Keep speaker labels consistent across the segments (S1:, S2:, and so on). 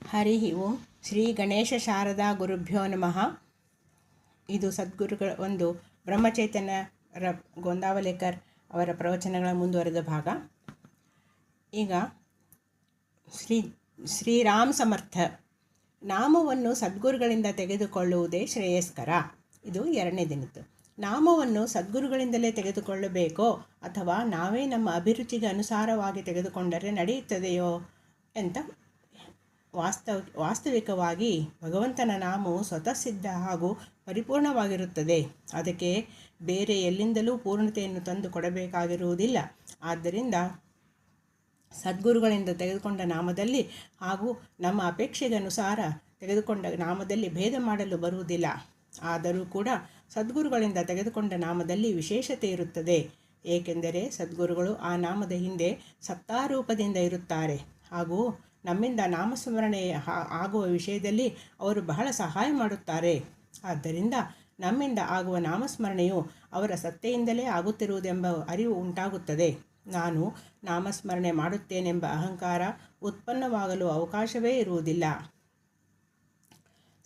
S1: ಹರಿ ಓಂ ಶ್ರೀ ಗಣೇಶ ಶಾರದಾ ಗುರುಭ್ಯೋ ನಮಃ. ಇದು ಸದ್ಗುರುಗಳ ಒಂದು ಬ್ರಹ್ಮಚೈತನ್ಯ ಗೋಂದಾವಲೇಕರ್ ಅವರ ಪ್ರವಚನಗಳ ಮುಂದುವರೆದ ಭಾಗ. ಈಗ ಶ್ರೀರಾಮ್ ಸಮರ್ಥ ನಾಮವನ್ನು ಸದ್ಗುರುಗಳಿಂದ ತೆಗೆದುಕೊಳ್ಳುವುದೇ ಶ್ರೇಯಸ್ಕರ. ಇದು 2ನೇ ದಿನದ್ದು. ನಾಮವನ್ನು ಸದ್ಗುರುಗಳಿಂದಲೇ ತೆಗೆದುಕೊಳ್ಳಬೇಕೋ ಅಥವಾ ನಾವೇ ನಮ್ಮ ಅಭಿರುಚಿಗೆ ಅನುಸಾರವಾಗಿ ತೆಗೆದುಕೊಂಡರೆ ನಡೆಯುತ್ತದೆಯೋ ಅಂತ. ವಾಸ್ತವಿಕವಾಗಿ ಭಗವಂತನ ನಾಮವು ಸ್ವತಃ ಸಿದ್ಧ ಹಾಗೂ ಪರಿಪೂರ್ಣವಾಗಿರುತ್ತದೆ. ಅದಕ್ಕೆ ಬೇರೆ ಎಲ್ಲಿಂದಲೂ ಪೂರ್ಣತೆಯನ್ನು ತಂದು ಕೊಡಬೇಕಾಗಿರುವುದಿಲ್ಲ. ಆದ್ದರಿಂದ ಸದ್ಗುರುಗಳಿಂದ ತೆಗೆದುಕೊಂಡ ನಾಮದಲ್ಲಿ ಹಾಗೂ ನಮ್ಮ ಅಪೇಕ್ಷೆಗೆ ಅನುಸಾರ ತೆಗೆದುಕೊಂಡ ನಾಮದಲ್ಲಿ ಭೇದ ಮಾಡಲು ಬರುವುದಿಲ್ಲ. ಆದರೂ ಕೂಡ ಸದ್ಗುರುಗಳಿಂದ ತೆಗೆದುಕೊಂಡ ನಾಮದಲ್ಲಿ ವಿಶೇಷತೆ ಇರುತ್ತದೆ. ಏಕೆಂದರೆ ಸದ್ಗುರುಗಳು ಆ ನಾಮದ ಹಿಂದೆ ಸತ್ತಾರೂಪದಿಂದ ಇರುತ್ತಾರೆ ಹಾಗೂ ನಮ್ಮಿಂದ ನಾಮಸ್ಮರಣೆ ಆಗುವ ವಿಷಯದಲ್ಲಿ ಅವರು ಬಹಳ ಸಹಾಯ ಮಾಡುತ್ತಾರೆ. ಆದ್ದರಿಂದ ನಮ್ಮಿಂದ ಆಗುವ ನಾಮಸ್ಮರಣೆಯು ಅವರ ಸತ್ತೆಯಿಂದಲೇ ಆಗುತ್ತಿರುವುದೆಂಬ ಅರಿವು ಉಂಟಾಗುತ್ತದೆ. ನಾನು ನಾಮಸ್ಮರಣೆ ಮಾಡುತ್ತೇನೆಂಬ ಅಹಂಕಾರ ಉತ್ಪನ್ನವಾಗಲು ಅವಕಾಶವೇ ಇರುವುದಿಲ್ಲ.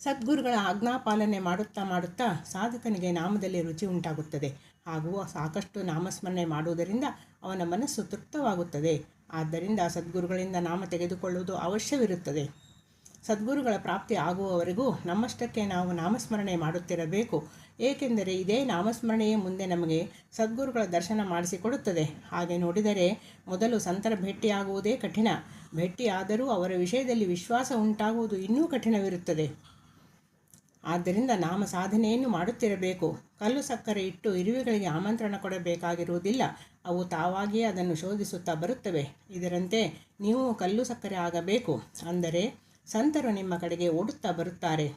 S1: ಸದ್ಗುರುಗಳ ಆಜ್ಞಾಪಾಲನೆ ಮಾಡುತ್ತಾ ಸಾಧಕನಿಗೆ ನಾಮದಲ್ಲಿ ರುಚಿ ಉಂಟಾಗುತ್ತದೆ ಹಾಗೂ ಸಾಕಷ್ಟು ನಾಮಸ್ಮರಣೆ ಮಾಡುವುದರಿಂದ ಅವನ ಮನಸ್ಸು ತೃಪ್ತವಾಗುತ್ತದೆ. ಆದ್ದರಿಂದ ಸದ್ಗುರುಗಳಿಂದ ನಾಮ ತೆಗೆದುಕೊಳ್ಳುವುದು ಅವಶ್ಯವಿರುತ್ತದೆ. ಸದ್ಗುರುಗಳ ಪ್ರಾಪ್ತಿ ಆಗುವವರೆಗೂ ನಮ್ಮಷ್ಟಕ್ಕೆ ನಾವು ನಾಮಸ್ಮರಣೆ ಮಾಡುತ್ತಿರಬೇಕು. ಏಕೆಂದರೆ ಇದೇ ನಾಮಸ್ಮರಣೆಯೇ ಮುಂದೆ ನಮಗೆ ಸದ್ಗುರುಗಳ ದರ್ಶನ ಮಾಡಿಸಿಕೊಡುತ್ತದೆ. ಹಾಗೆ ನೋಡಿದರೆ ಮೊದಲು ಸಂತರ ಭೇಟಿಯಾಗುವುದೇ ಕಠಿಣ. ಭೇಟಿಯಾದರೂ ಅವರ ವಿಷಯದಲ್ಲಿ ವಿಶ್ವಾಸ ಉಂಟಾಗುವುದು ಇನ್ನೂ ಕಠಿಣವಿರುತ್ತದೆ. ಆದ್ದರಿಂದ ನಾಮ ಸಾಧನೆಯನ್ನು ಮಾಡುತ್ತಿರಬೇಕು. ಕಲ್ಲು ಸಕ್ಕರೆ ಇಟ್ಟು ಇರುವೆಗಳಿಗೆ ಆಮಂತ್ರಣ ಕೊಡಬೇಕಾಗಿರುವುದಿಲ್ಲ. ಅವು ತಾವಾಗಿಯೇ ಅದನ್ನು ಶೋಧಿಸುತ್ತಾ ಬರುತ್ತವೆ. ಇದರಂತೆ ನೀವು ಕಲ್ಲು ಸಕ್ಕರೆ ಆಗಬೇಕು. ಅಂದರೆ ಸಂತರು ನಿಮ್ಮ ಕಡೆಗೆ ಓಡುತ್ತಾ ಬರುತ್ತಾರೆ.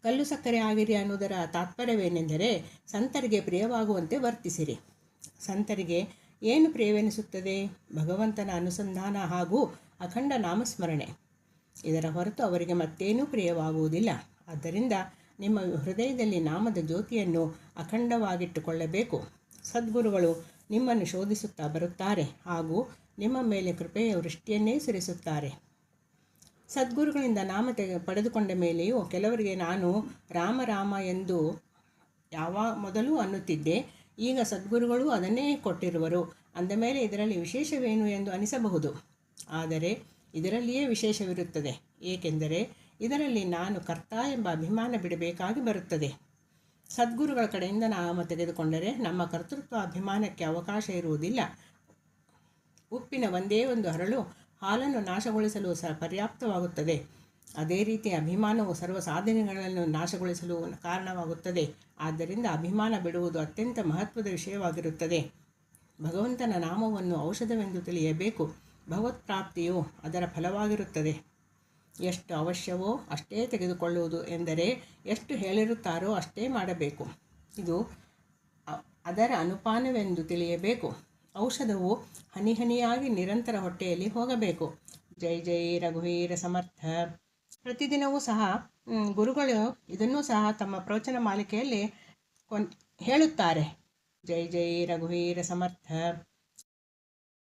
S1: ಕಲ್ಲು ಸಕ್ಕರೆ ಆಗಿರಿ ಅನ್ನುವುದರ ತಾತ್ಪರ್ಯವೇನೆಂದರೆ ಸಂತರಿಗೆ ಪ್ರಿಯವಾಗುವಂತೆ ವರ್ತಿಸಿರಿ. ಸಂತರಿಗೆ ಏನು ಪ್ರಿಯವೆನಿಸುತ್ತದೆ? ಭಗವಂತನ ಅನುಸಂಧಾನ ಹಾಗೂ ಅಖಂಡ ನಾಮಸ್ಮರಣೆ. ಇದರ ಹೊರತು ಅವರಿಗೆ ಮತ್ತೇನೂ ಪ್ರಿಯವಾಗುವುದಿಲ್ಲ. ಆದ್ದರಿಂದ ನಿಮ್ಮ ಹೃದಯದಲ್ಲಿ ನಾಮದ ಜ್ಯೋತಿಯನ್ನು ಅಖಂಡವಾಗಿಟ್ಟುಕೊಳ್ಳಬೇಕು. ಸದ್ಗುರುಗಳು ನಿಮ್ಮನ್ನು ಶೋಧಿಸುತ್ತಾ ಬರುತ್ತಾರೆ ಹಾಗೂ ನಿಮ್ಮ ಮೇಲೆ ಕೃಪೆಯ ವೃಷ್ಟಿಯನ್ನೇ ಸುರಿಸುತ್ತಾರೆ. ಸದ್ಗುರುಗಳಿಂದ ನಾಮ ಪಡೆದುಕೊಂಡ ಮೇಲೆಯೂ ಕೆಲವರಿಗೆ ನಾನು ರಾಮ ಎಂದು ಮೊದಲು ಅನ್ನುತ್ತಿದ್ದೆ. ಈಗ ಸದ್ಗುರುಗಳು ಅದನ್ನೇ ಕೊಟ್ಟಿರುವರು ಅಂದ ಮೇಲೆ ಇದರಲ್ಲಿ ವಿಶೇಷವೇನು ಎಂದು ಅನಿಸಬಹುದು. ಆದರೆ ಇದರಲ್ಲಿಯೇ ವಿಶೇಷವಿರುತ್ತದೆ. ಏಕೆಂದರೆ ಇದರಲ್ಲಿ ನಾನು ಕರ್ತ ಎಂಬ ಅಭಿಮಾನ ಬಿಡಬೇಕಾಗಿ ಬರುತ್ತದೆ. ಸದ್ಗುರುಗಳ ಕಡೆಯಿಂದ ನಾಮ ತೆಗೆದುಕೊಂಡರೆ ನಮ್ಮ ಕರ್ತೃತ್ವ ಅಭಿಮಾನಕ್ಕೆ ಅವಕಾಶ ಇರುವುದಿಲ್ಲ. ಉಪ್ಪಿನ ಒಂದೇ ಒಂದು ಹರಳು ಹಾಲನ್ನು ನಾಶಗೊಳಿಸಲು ಪರ್ಯಾಪ್ತವಾಗುತ್ತದೆ. ಅದೇ ರೀತಿ ಅಭಿಮಾನವು ಸರ್ವ ಸಾಧನೆಗಳನ್ನು ನಾಶಗೊಳಿಸಲು ಕಾರಣವಾಗುತ್ತದೆ. ಆದ್ದರಿಂದ ಅಭಿಮಾನ ಬಿಡುವುದು ಅತ್ಯಂತ ಮಹತ್ವದ ವಿಷಯವಾಗಿರುತ್ತದೆ. ಭಗವಂತನ ನಾಮವನ್ನು ಔಷಧವೆಂದು ತಿಳಿಯಬೇಕು. ಭಗವತ್ಪ್ರಾಪ್ತಿಯು ಅದರ ಫಲವಾಗಿರುತ್ತದೆ. ಎಷ್ಟು ಅವಶ್ಯವೋ ಅಷ್ಟೇ ತೆಗೆದುಕೊಳ್ಳುವುದು ಎಂದರೆ ಎಷ್ಟು ಹೇಳಿರುತ್ತಾರೋ ಅಷ್ಟೇ ಮಾಡಬೇಕು. ಇದು ಅದರ ಅನುಪಾನವೆಂದು ತಿಳಿಯಬೇಕು. ಔಷಧವು ಹನಿ ಹನಿಯಾಗಿ ನಿರಂತರ ಹೊಟ್ಟೆಯಲ್ಲಿ ಹೋಗಬೇಕು. ಜೈ ಜೈ ರಘುವೀರ ಸಮರ್ಥ. ಪ್ರತಿದಿನವೂ ಸಹ ಗುರುಗಳು ಇದನ್ನೂ ಸಹ ತಮ್ಮ ಪ್ರವಚನ ಮಾಲಿಕೆಯಲ್ಲಿ ಹೇಳುತ್ತಾರೆ. ಜೈ ಜೈ ರಘುವೀರ ಸಮರ್ಥ.